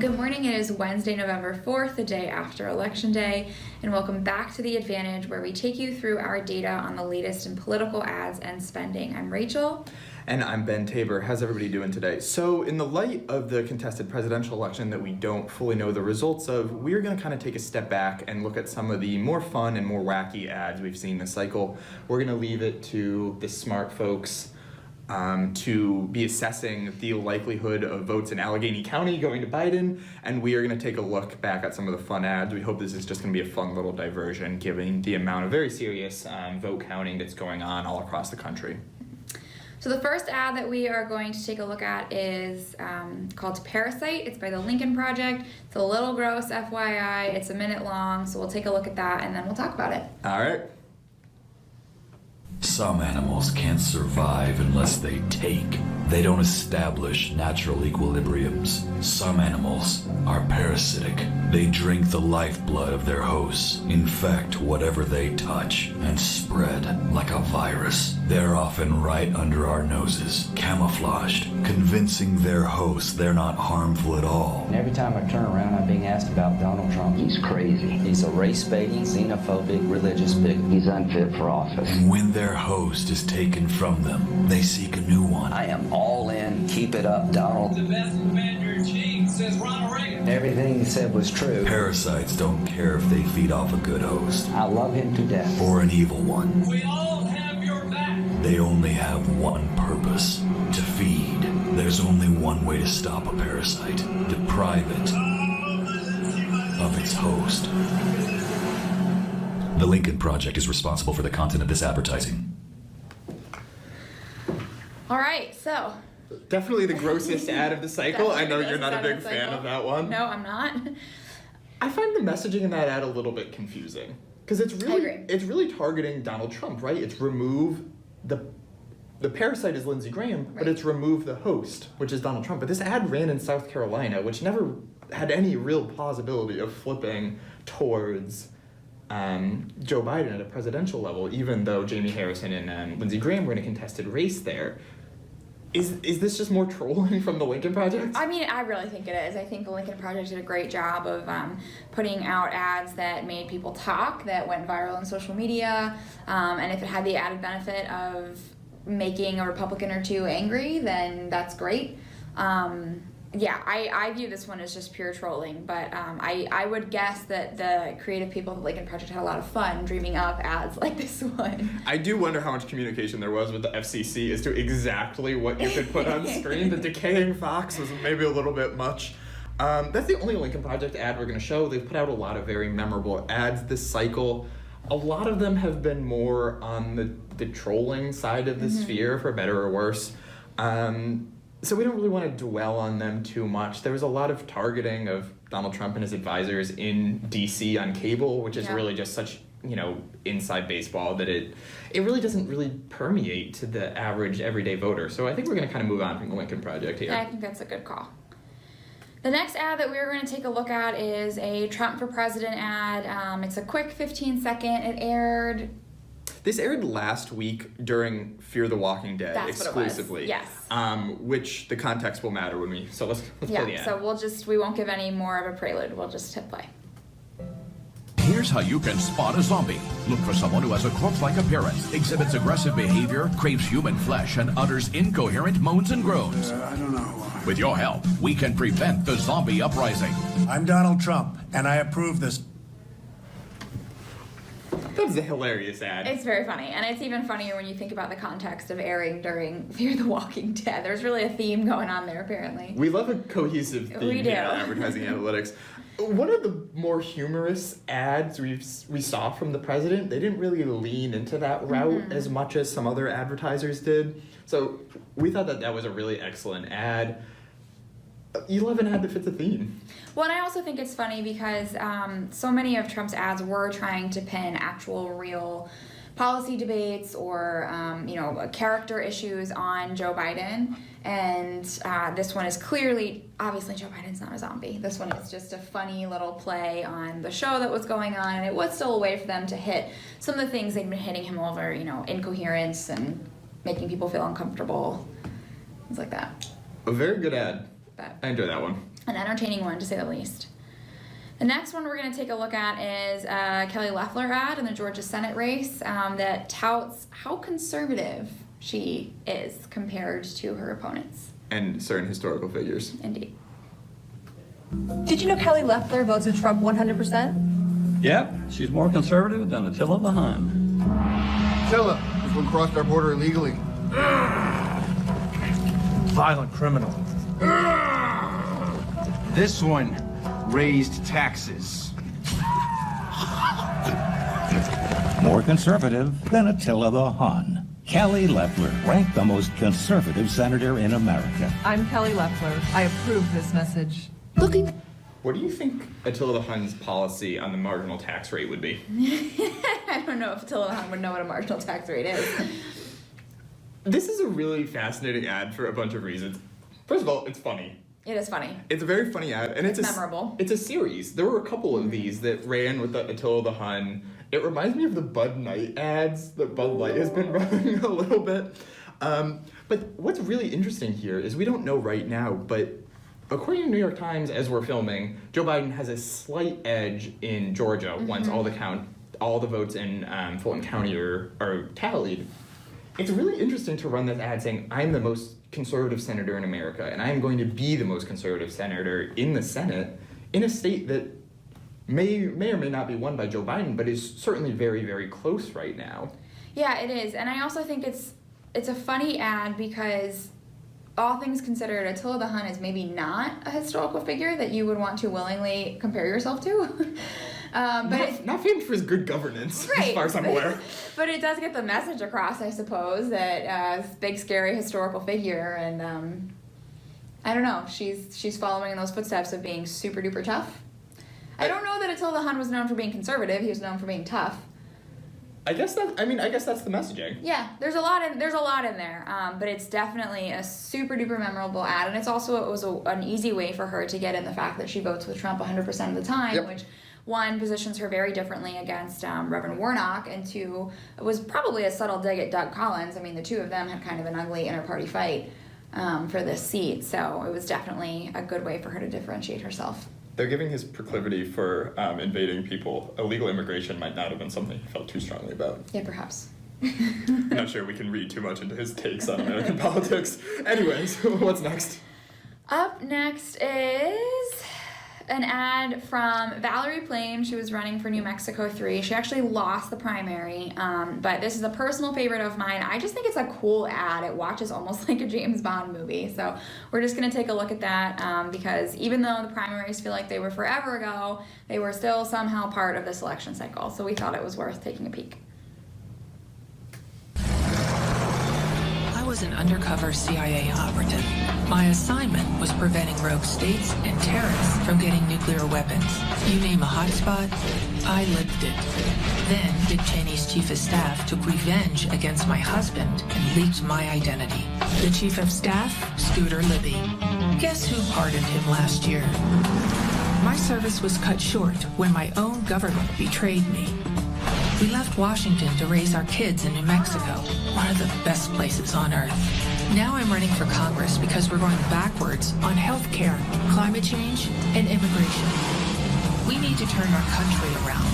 Good morning. It is Wednesday, November 4th, the day after Election Day, and welcome back to The Advantage, where we take you through our data on the latest in political ads and spending. I'm Rachel. And I'm Ben Tabor. How's everybody doing today? So in the light of the contested presidential election that we don't fully know the results of, we're going to kind of take a step back and look at some of the more fun and more wacky ads we've seen this cycle. We're going to leave it to the smart folks to be assessing the likelihood of votes in Allegheny County going to Biden, and we are going to take a look back at some of the fun ads. We hope this is just going to be a fun little diversion, given the amount of very serious vote counting that's going on all across the country. So the first ad that we are going to take a look at is called Parasite. It's by the Lincoln Project. It's a little gross, FYI. It's a minute long, so we'll take a look at that and then we'll talk about it. All right. Some animals can't survive unless they take. They don't establish natural equilibriums. Some animals are parasitic. They drink the lifeblood of their hosts, infect whatever they touch, and spread like a virus. They're often right under our noses, camouflaged, convincing their hosts they're not harmful at all. And every time I turn around, I'm being asked about Donald Trump. He's crazy. He's a race-baiting, xenophobic, religious bigot. He's unfit for office. And when their host is taken from them, they seek a new one. I am all in. Keep it up, Donald. The best commander-in-chief, says Ronald Reagan. Everything he said was true. Parasites don't care if they feed off a good host. I love him to death. Or an evil one. We all have your back. They only have one purpose: to feed. There's only one way to stop a parasite: deprive it of its host. The Lincoln Project is responsible for the content of this advertising. All right, so. Definitely the grossest ad of the cycle. I know you're not a big fan of that one. No, I'm not. I find the messaging in that ad a little bit confusing. Because it's really targeting Donald Trump, right? It's remove the parasite is Lindsey Graham, right, but it's remove the host, which is Donald Trump. But this ad ran in South Carolina, which never had any real plausibility of flipping towards Joe Biden at a presidential level, even though Jamie Harrison and Lindsey Graham were in a contested race there. Is this just more trolling from the Lincoln Project? I mean, I really think it is. I think the Lincoln Project did a great job of putting out ads that made people talk, that went viral on social media, and if it had the added benefit of making a Republican or two angry, then that's great. Yeah, I view this one as just pure trolling, but I would guess that the creative people of the Lincoln Project had a lot of fun dreaming up ads like this one. I do wonder how much communication there was with the FCC as to exactly what you could put on screen. The decaying fox was maybe a little bit much. That's the only Lincoln Project ad we're going to show. They've put out a lot of very memorable ads this cycle. A lot of them have been more on the trolling side of the sphere, for better or worse. So we don't really want to dwell on them too much. There was a lot of targeting of Donald Trump and his advisors in D.C. on cable, which is really just such, inside baseball that it really doesn't really permeate to the average everyday voter. So I think we're going to kind of move on from the Lincoln Project here. Yeah, I think that's a good call. The next ad that we're going to take a look at is a Trump for President ad. It's a quick 15-second. This aired last week during Fear the Walking Dead. That's exclusively. What it was. Yes. Which the context will matter when we. So let's play the ad. So we won't give any more of a prelude. We'll just hit play. Here's how you can spot a zombie. Look for someone who has a corpse-like appearance, exhibits aggressive behavior, craves human flesh, and utters incoherent moans and groans. I don't know. With your help, we can prevent the zombie uprising. I'm Donald Trump, and I approve this. That was a hilarious ad. It's very funny, and it's even funnier when you think about the context of airing during Fear the Walking Dead. There's really a theme going on there, apparently. We love a cohesive theme We do. in advertising analytics. One of the more humorous ads we saw from the president, they didn't really lean into that route as much as some other advertisers did. So we thought that was a really excellent ad. You love an ad that fits the theme. Well, and I also think it's funny because so many of Trump's ads were trying to pin actual, real policy debates or, character issues on Joe Biden. And this one is clearly, obviously, Joe Biden's not a zombie. This one is just a funny little play on the show that was going on. And it was still a way for them to hit some of the things they'd been hitting him over, incoherence and making people feel uncomfortable, things like that. A very good ad. But I enjoy that one. an entertaining one to say the least. The next one we're going to take a look at is a Kelly Leffler ad in the Georgia Senate race that touts how conservative she is compared to her opponents. And certain historical figures. Indeed. Did you know Kelly Leffler votes with Trump 100%? Yep, she's more conservative than Attila the Hun. Attila, this one crossed our border illegally. Violent criminal. This one raised taxes. More conservative than Attila the Hun. Kelly Leffler, ranked the most conservative senator in America. I'm Kelly Leffler. I approve this message. What do you think Attila the Hun's policy on the marginal tax rate would be? I don't know if Attila the Hun would know what a marginal tax rate is. This is a really fascinating ad for a bunch of reasons. First of all, it's funny. It is funny. It's a very funny ad, and it's memorable. It's a series. There were a couple of these that ran with the Attila the Hun. It reminds me of the Bud Light ads that Bud Light has been running a little bit. But what's really interesting here is we don't know right now, but according to New York Times, as we're filming, Joe Biden has a slight edge in Georgia once all the votes in Fulton County are tallied. It's really interesting to run this ad saying, I'm the most conservative senator in America, and I am going to be the most conservative senator in the Senate in a state that may or may not be won by Joe Biden, but is certainly very, very close right now. Yeah, it is. And I also think it's a funny ad because all things considered, Attila the Hun is maybe not a historical figure that you would want to willingly compare yourself to. But not famous for his good governance, right, as far as I'm aware. But it does get the message across, I suppose, that big, scary historical figure, and I don't know, she's following in those footsteps of being super duper tough. I don't know that Attila the Hun was known for being conservative. He was known for being tough. I guess that's the messaging. Yeah, there's a lot in there, but it's definitely a super duper memorable ad, and it was an easy way for her to get in the fact that she votes with Trump 100% of the time, which one positions her very differently against Reverend Warnock, and two was probably a subtle dig at Doug Collins. I mean, the two of them had kind of an ugly inter-party fight for this seat, so it was definitely a good way for her to differentiate herself. They're giving his proclivity for invading people. Illegal immigration might not have been something he felt too strongly about. Yeah, perhaps. I'm not sure we can read too much into his takes on American politics. Anyways, what's next? Up next is an ad from Valerie Plain. She was running for New Mexico 3. She actually lost the primary, but this is a personal favorite of mine. I just think it's a cool ad. It watches almost like a James Bond movie. So we're just going to take a look at that because even though the primaries feel like they were forever ago, they were still somehow part of this election cycle. So we thought it was worth taking a peek. I was an undercover CIA operative. My assignment was preventing rogue states and terrorists from getting nuclear weapons. You name a hotspot, I lived it. Then Dick Cheney's chief of staff took revenge against my husband and leaked my identity. The chief of staff, Scooter Libby. Guess who pardoned him last year? My service was cut short when my own government betrayed me. We left Washington to raise our kids in New Mexico, one of the best places on earth. Now I'm running for Congress because we're going backwards on health care, climate change, and immigration. We need to turn our country around.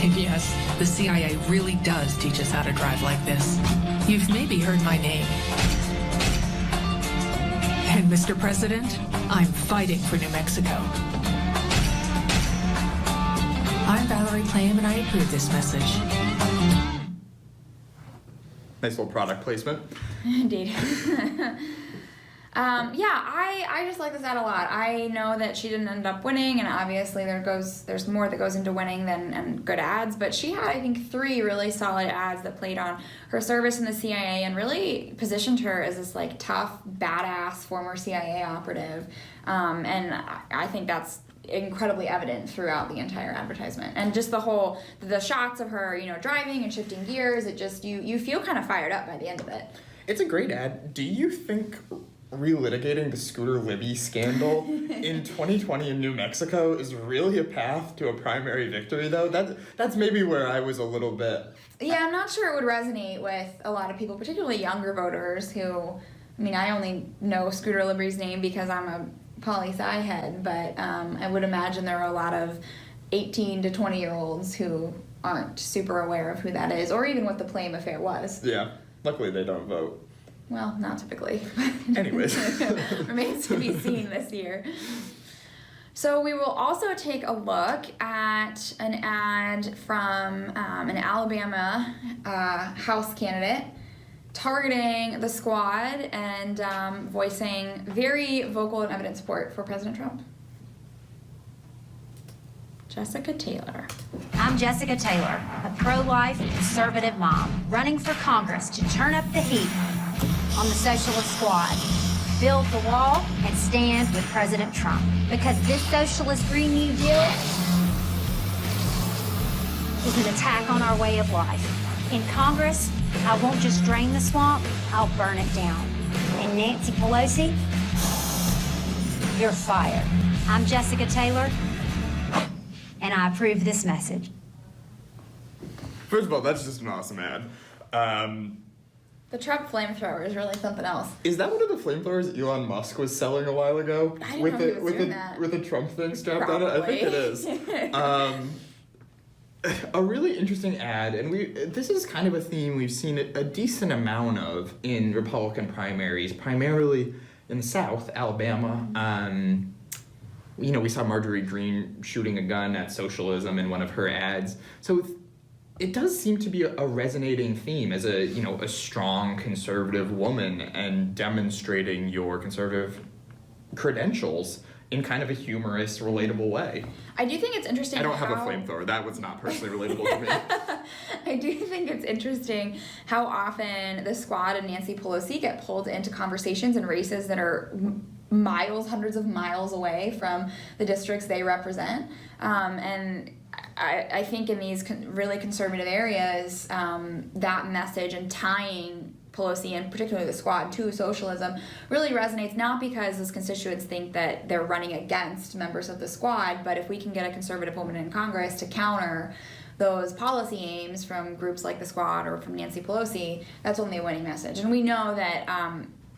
And yes, the CIA really does teach us how to drive like this. You've maybe heard my name. And Mr. President, I'm fighting for New Mexico. I'm Valerie Plain, and I approve this message. Nice little product placement. Indeed. I just like this ad a lot. I know that she didn't end up winning, and obviously there's more that goes into winning than good ads, but she had, I think, 3 really solid ads that played on her service in the CIA and really positioned her as this like tough, badass former CIA operative. And I think that's incredibly evident throughout the entire advertisement, and just the shots of her driving and shifting gears. It just you feel kind of fired up by the end of it. It's a great ad. Do you think relitigating the Scooter Libby scandal in 2020 in New Mexico is really a path to a primary victory, though? That's maybe where I was a little bit. Yeah, I'm not sure it would resonate with a lot of people, particularly younger voters who, I mean, I only know Scooter Libby's name because I'm a poli-sci head, but I would imagine there are a lot of 18 to 20-year-olds who aren't super aware of who that is, or even what the Plain affair was. Yeah. Luckily, they don't vote. Well, not typically. Anyways. Remains to be seen this year. So we will also take a look at an ad from an Alabama House candidate targeting the squad and voicing very vocal and evident support for President Trump. Jessica Taylor. I'm Jessica Taylor, a pro-life conservative mom, running for Congress to turn up the heat on the socialist squad, build the wall, and stand with President Trump. Because this socialist Green New Deal is an attack on our way of life. In Congress, I won't just drain the swamp, I'll burn it down. And Nancy Pelosi, you're fired. I'm Jessica Taylor, and I approve this message. First of all, that's just an awesome ad. The Trump flamethrower is really something else. Is that one of the flamethrowers Elon Musk was selling a while ago? I didn't know he was doing that. With a Trump thing strapped on it? I think it is. A really interesting ad, and this is kind of a theme we've seen a decent amount of in Republican primaries, primarily in the South, Alabama. We saw Marjorie Greene shooting a gun at socialism in one of her ads. So it does seem to be a resonating theme as a strong conservative woman and demonstrating your conservative credentials in kind of a humorous, relatable way. I do think it's interesting. I don't have a flamethrower. That was not personally relatable to me. I do think it's interesting how often the squad and Nancy Pelosi get pulled into conversations and races that are hundreds of miles away from the districts they represent. And I think in these really conservative areas, that message and tying Pelosi and particularly the squad to socialism really resonates, not because those constituents think that they're running against members of the squad, but if we can get a conservative woman in Congress to counter those policy aims from groups like the squad or from Nancy Pelosi, that's only a winning message. And we know that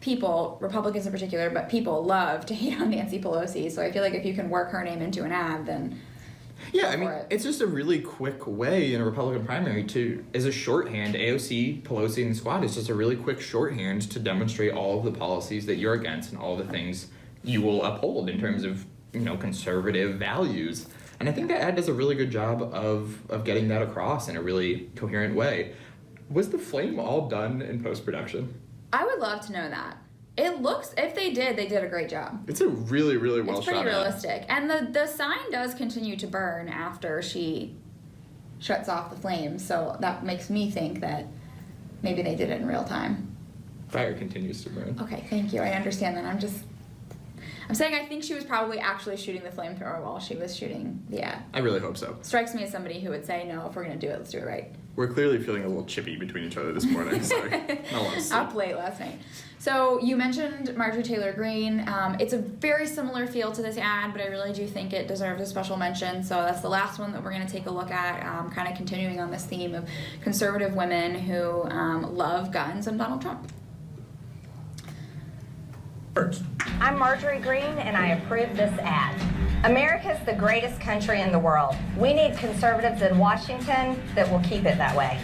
people, Republicans in particular, but people love to hate on Nancy Pelosi, so I feel like if you can work her name into an ad, then yeah, I mean, it's just a really quick way in a Republican primary as a shorthand, AOC, Pelosi, and the squad is just a really quick shorthand to demonstrate all of the policies that you're against and all the things you will uphold in terms of, conservative values. And I think that ad does a really good job of getting that across in a really coherent way. Was the flame all done in post-production? I would love to know that. It looks, if they did a great job. It's a really, really well shot. It's pretty realistic. And the sign does continue to burn after she shuts off the flames, so that makes me think that maybe they did it in real time. Fire continues to burn. Okay, thank you. I understand that. I'm saying I think she was probably actually shooting the flamethrower while she was shooting the ad. I really hope so. Strikes me as somebody who would say, no, if we're going to do it, let's do it right. We're clearly feeling a little chippy between each other this morning, so up late last night. So you mentioned Marjorie Taylor Greene. It's a very similar feel to this ad, but I really do think it deserves a special mention. So that's the last one that we're going to take a look at, kind of continuing on this theme of conservative women who love guns and Donald Trump. I'm Marjorie Greene, and I approve this ad. America's the greatest country in the world. We need conservatives in Washington that will keep it that way.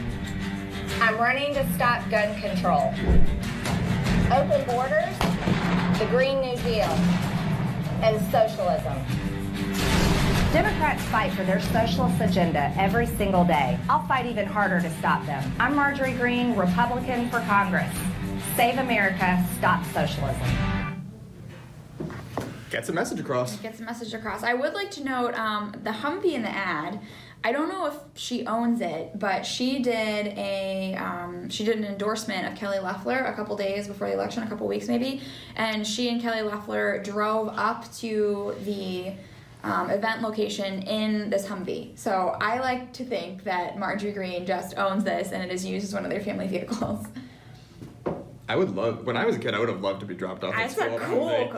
I'm running to stop gun control. Open borders, the Green New Deal, and socialism. Democrats fight for their socialist agenda every single day. I'll fight even harder to stop them. I'm Marjorie Greene, Republican for Congress. Save America, stop socialism. Gets a message across. It gets a message across. I would like to note the Humvee in the ad. I don't know if she owns it, but she did an endorsement of Kelly Leffler a couple days before the election, a couple weeks maybe, and she and Kelly Leffler drove up to the event location in this Humvee. So I like to think that Marjorie Greene just owns this and it is used as one of their family vehicles. When I was a kid, I would have loved to be dropped off at school.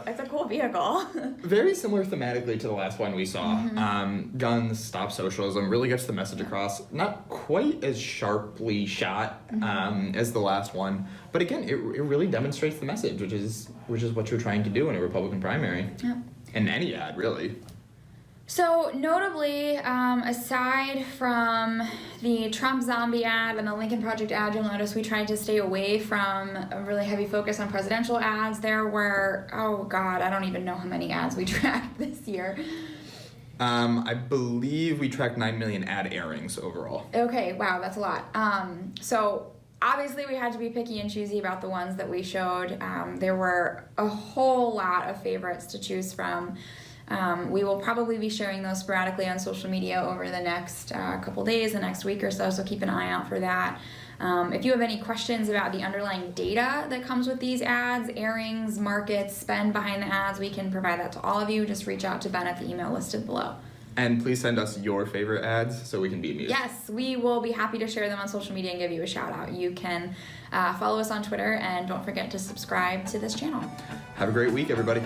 It's a cool vehicle. Very similar thematically to the last one we saw. Mm-hmm. Guns, stop socialism, really gets the message across. Not quite as sharply shot as the last one, but again, it really demonstrates the message, which is what you're trying to do in a Republican primary. Yeah. In any ad, really. So notably, aside from the Trump zombie ad and the Lincoln Project ad, you'll notice we tried to stay away from a really heavy focus on presidential ads. There were, oh God, I don't even know how many ads we tracked this year. I believe we tracked 9 million ad airings overall. Okay, wow, that's a lot. So obviously we had to be picky and choosy about the ones that we showed. There were a whole lot of favorites to choose from. We will probably be sharing those sporadically on social media over the next couple days, the next week or so keep an eye out for that. If you have any questions about the underlying data that comes with these ads, airings, markets, spend behind the ads, we can provide that to all of you. Just reach out to Ben at the email listed below. And please send us your favorite ads so we can be amused. Yes, we will be happy to share them on social media and give you a shout out. You can follow us on Twitter and don't forget to subscribe to this channel. Have a great week, everybody.